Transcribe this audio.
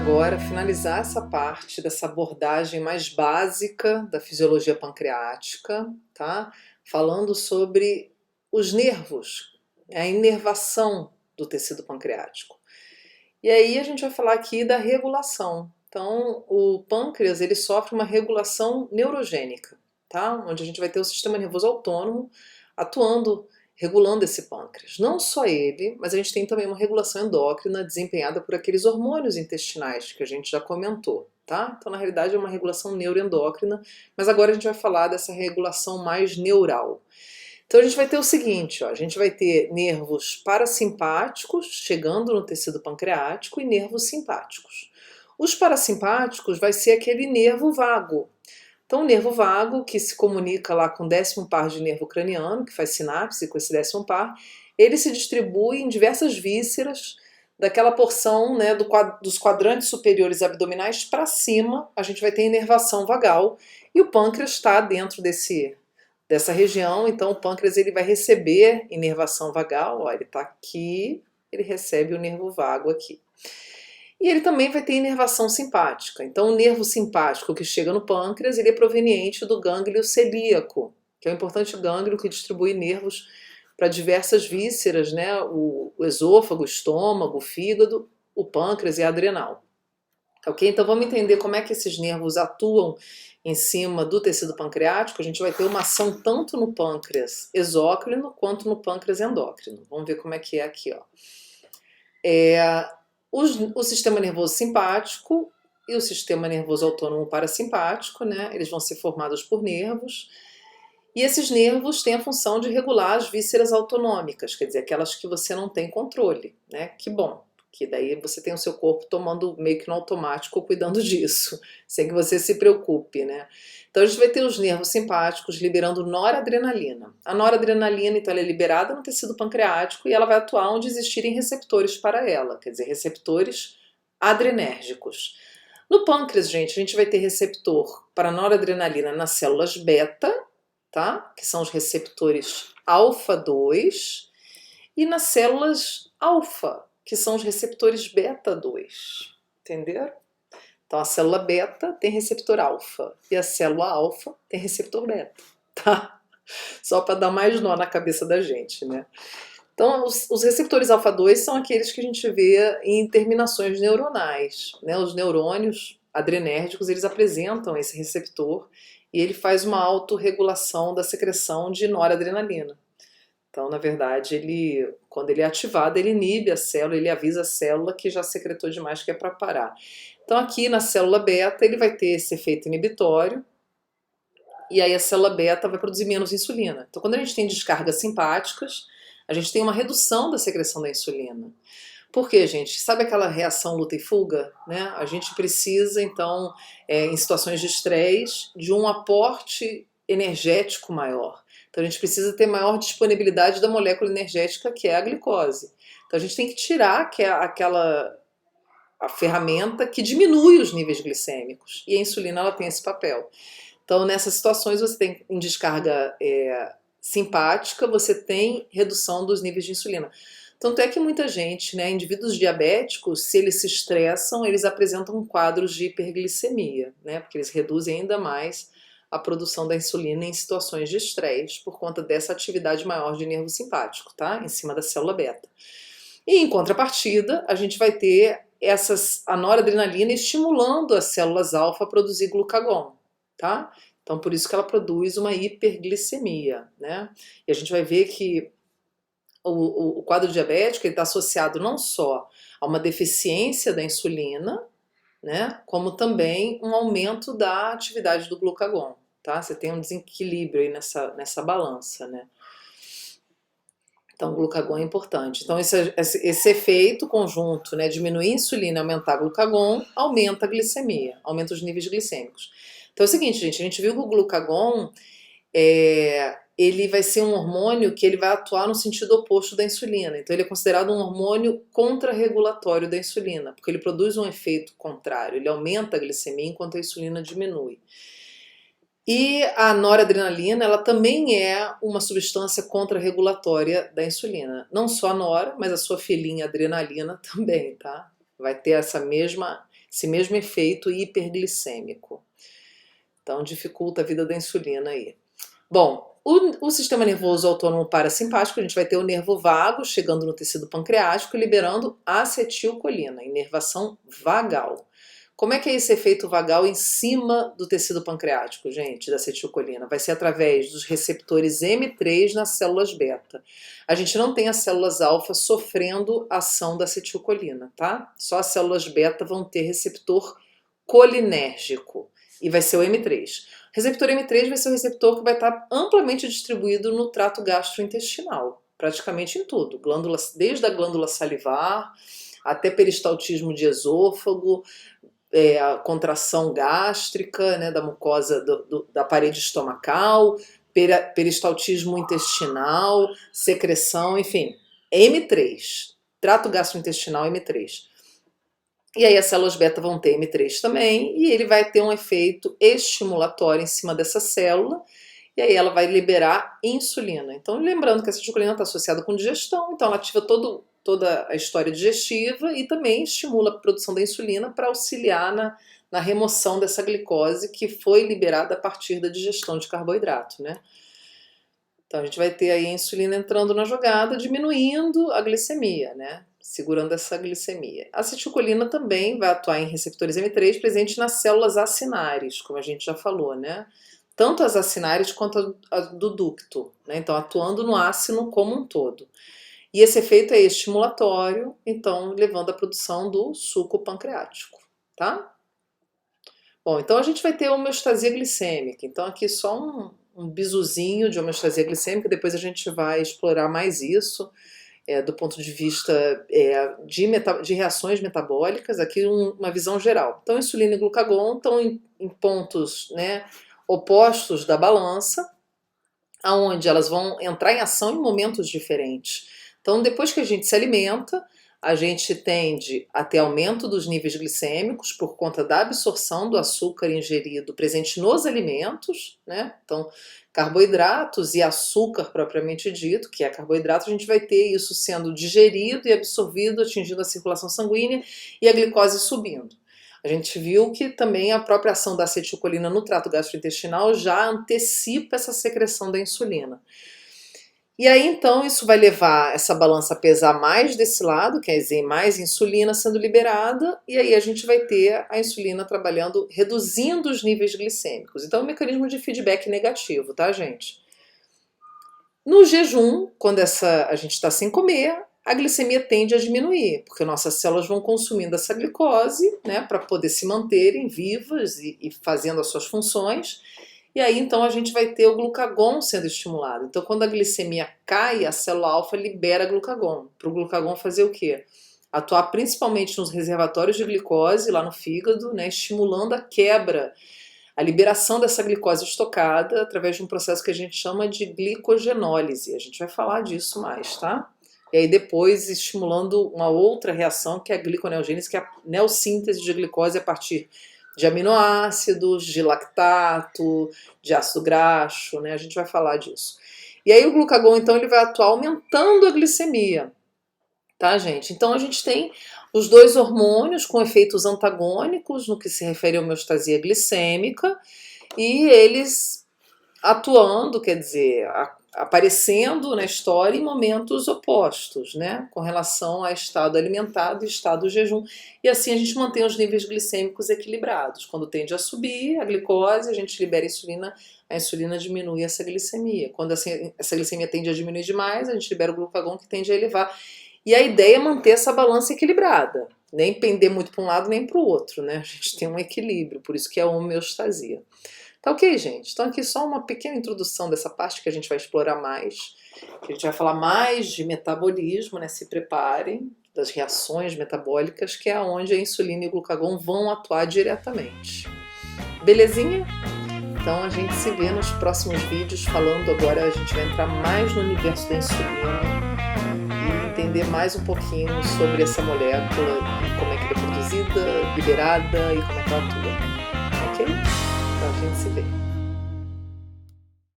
agora finalizar essa parte dessa abordagem mais básica da fisiologia pancreática, tá? Falando sobre os nervos, a inervação do tecido pancreático. E aí a gente vai falar aqui da regulação. Então, o pâncreas, ele sofre uma regulação neurogênica, tá? Onde a gente vai ter o sistema nervoso autônomo atuando, regulando esse pâncreas. Não só ele, mas a gente tem também uma regulação endócrina desempenhada por aqueles hormônios intestinais que a gente já comentou, tá? Então, na realidade, é uma regulação neuroendócrina, mas agora a gente vai falar dessa regulação mais neural. Então a gente vai ter o seguinte, ó, a gente vai ter nervos parasimpáticos chegando no tecido pancreático e nervos simpáticos. Os parasimpáticos vai ser aquele nervo vago. Então o nervo vago, que se comunica lá com o 10º par de nervo craniano, que faz sinapse com esse 10º par, ele se distribui em diversas vísceras, daquela porção, né, dos quadrantes superiores abdominais para cima, a gente vai ter inervação vagal, e o pâncreas está dentro dessa região, então o pâncreas ele vai receber inervação vagal, ó, ele está aqui, ele recebe o nervo vago aqui. E ele também vai ter inervação simpática. Então o nervo simpático que chega no pâncreas, ele é proveniente do gânglio celíaco, que é um importante gânglio que distribui nervos para diversas vísceras, né? O esôfago, o estômago, o fígado, o pâncreas e a adrenal. Ok? Então vamos entender como é que esses nervos atuam em cima do tecido pancreático. A gente vai ter uma ação tanto no pâncreas exócrino quanto no pâncreas endócrino. Vamos ver como é que é aqui, ó. O sistema nervoso simpático e o sistema nervoso autônomo parasimpático, né? Eles vão ser formados por nervos. E esses nervos têm a função de regular as vísceras autonômicas, quer dizer, aquelas que você não tem controle, né? Que bom, que daí você tem o seu corpo tomando meio que no automático, cuidando disso, sem que você se preocupe, né? Então a gente vai ter os nervos simpáticos liberando noradrenalina. A noradrenalina, então, ela é liberada no tecido pancreático e ela vai atuar onde existirem receptores para ela, quer dizer, receptores adrenérgicos. No pâncreas, gente, a gente vai ter receptor para noradrenalina nas células beta, tá? Que são os receptores alfa 2, e nas células alfa, que são os receptores beta 2. Entenderam? Então a célula beta tem receptor alfa e a célula alfa tem receptor beta, tá? Só para dar mais nó na cabeça da gente, né? Então os receptores alfa 2 são aqueles que a gente vê em terminações neuronais, né? Os neurônios adrenérgicos, eles apresentam esse receptor e ele faz uma autorregulação da secreção de noradrenalina. Então, na verdade, quando ele é ativado, ele inibe a célula, ele avisa a célula que já secretou demais, que é para parar. Então, aqui na célula beta, ele vai ter esse efeito inibitório, e aí a célula beta vai produzir menos insulina. Então, quando a gente tem descargas simpáticas, a gente tem uma redução da secreção da insulina. Por quê, gente? Sabe aquela reação luta e fuga, né? A gente precisa, então, em situações de estresse, de um aporte energético maior. Então a gente precisa ter maior disponibilidade da molécula energética, que é a glicose. Então a gente tem que tirar a ferramenta que diminui os níveis glicêmicos. E a insulina, ela tem esse papel. Então nessas situações você tem em descarga simpática, você tem redução dos níveis de insulina. Tanto é que muita gente, né, indivíduos diabéticos, se eles se estressam, eles apresentam quadros de hiperglicemia, né, porque eles reduzem ainda mais a produção da insulina em situações de estresse por conta dessa atividade maior de nervo simpático, tá? Em cima da célula beta. E em contrapartida, a gente vai ter a noradrenalina estimulando as células alfa a produzir glucagon, tá? Então por isso que ela produz uma hiperglicemia, né? E a gente vai ver que o quadro diabético está associado não só a uma deficiência da insulina, né, como também um aumento da atividade do glucagon, tá? Você tem um desequilíbrio aí nessa balança, né? Então o glucagon é importante. Então esse efeito conjunto, né, diminuir a insulina e aumentar o glucagon, aumenta a glicemia, aumenta os níveis glicêmicos. Então é o seguinte, gente, a gente viu que o glucagon ele vai ser um hormônio que ele vai atuar no sentido oposto da insulina. Então ele é considerado um hormônio contrarregulatório da insulina, porque ele produz um efeito contrário, ele aumenta a glicemia enquanto a insulina diminui. E a noradrenalina, ela também é uma substância contrarregulatória da insulina. Não só a nora, mas a sua filhinha adrenalina também, tá? Vai ter essa mesma esse mesmo efeito hiperglicêmico. Então dificulta a vida da insulina aí. Bom, o sistema nervoso autônomo parasimpático, a gente vai ter o nervo vago chegando no tecido pancreático e liberando acetilcolina, inervação vagal. Como é que é esse efeito vagal em cima do tecido pancreático, gente, da acetilcolina? Vai ser através dos receptores M3 nas células beta. A gente não tem as células alfa sofrendo ação da acetilcolina, tá? Só as células beta vão ter receptor colinérgico e vai ser o M3. O receptor M3 vai ser o receptor que vai estar amplamente distribuído no trato gastrointestinal, praticamente em tudo, desde a glândula salivar até peristaltismo de esôfago, a contração gástrica, né, da mucosa da parede estomacal, peristaltismo intestinal, secreção, enfim, M3, trato gastrointestinal M3. E aí as células beta vão ter M3 também, e ele vai ter um efeito estimulatório em cima dessa célula, e aí ela vai liberar insulina. Então, lembrando que a acetilcolina está associada com digestão, então ela ativa toda a história digestiva e também estimula a produção da insulina para auxiliar na remoção dessa glicose que foi liberada a partir da digestão de carboidrato, né? Então a gente vai ter aí a insulina entrando na jogada, diminuindo a glicemia, né? Segurando essa glicemia. A acetilcolina também vai atuar em receptores M3 presentes nas células acinares, como a gente já falou, né? Tanto as acinares quanto a do ducto, né? Então atuando no ácino como um todo. E esse efeito é estimulatório, então levando à produção do suco pancreático, tá? Bom, então a gente vai ter homeostasia glicêmica. Então aqui só um bisuzinho de homeostasia glicêmica, depois a gente vai explorar mais isso, do ponto de vista de reações metabólicas, aqui uma visão geral. Então insulina e glucagon estão em pontos, né, opostos da balança, aonde elas vão entrar em ação em momentos diferentes. Então, depois que a gente se alimenta, a gente tende a ter aumento dos níveis glicêmicos por conta da absorção do açúcar ingerido presente nos alimentos, né? Então, carboidratos e açúcar propriamente dito, que é carboidrato, a gente vai ter isso sendo digerido e absorvido, atingindo a circulação sanguínea e a glicose subindo. A gente viu que também a própria ação da acetilcolina no trato gastrointestinal já antecipa essa secreção da insulina. E aí, então, isso vai levar essa balança a pesar mais desse lado, quer dizer, mais insulina sendo liberada, e aí a gente vai ter a insulina trabalhando, reduzindo os níveis glicêmicos. Então, é um mecanismo de feedback negativo, tá, gente? No jejum, quando a gente está sem comer, a glicemia tende a diminuir, porque nossas células vão consumindo essa glicose, né, para poder se manterem vivas e fazendo as suas funções. E aí, então, a gente vai ter o glucagon sendo estimulado. Então, quando a glicemia cai, a célula alfa libera glucagon. Para o glucagon fazer o quê? Atuar principalmente nos reservatórios de glicose, lá no fígado, né, estimulando a quebra, a liberação dessa glicose estocada através de um processo que a gente chama de glicogenólise. A gente vai falar disso mais, tá? E aí depois estimulando uma outra reação, que é a gliconeogênese, que é a neossíntese de glicose a partir de aminoácidos, de lactato, de ácido graxo, né? A gente vai falar disso. E aí o glucagon, então, ele vai atuar aumentando a glicemia, tá, gente? Então a gente tem os dois hormônios com efeitos antagônicos no que se refere à homeostasia glicêmica e eles atuando, quer dizer, aparecendo na história em momentos opostos, né, com relação a estado alimentado e estado jejum, e assim a gente mantém os níveis glicêmicos equilibrados. Quando tende a subir a glicose, a gente libera a insulina diminui essa glicemia. Quando essa glicemia tende a diminuir demais, a gente libera o glucagon, que tende a elevar. E a ideia é manter essa balança equilibrada, nem pender muito para um lado nem para o outro, né? A gente tem um equilíbrio, por isso que é a homeostasia. Tá ok, gente? Então aqui só uma pequena introdução dessa parte que a gente vai explorar mais. A gente vai falar mais de metabolismo, né? Se preparem, das reações metabólicas, que é onde a insulina e o glucagon vão atuar diretamente. Belezinha? Então a gente se vê nos próximos vídeos falando agora, a gente vai entrar mais no universo da insulina e entender mais um pouquinho sobre essa molécula, como é que ela é produzida, liberada e como é que ela atua. Ok? Então a gente se vê.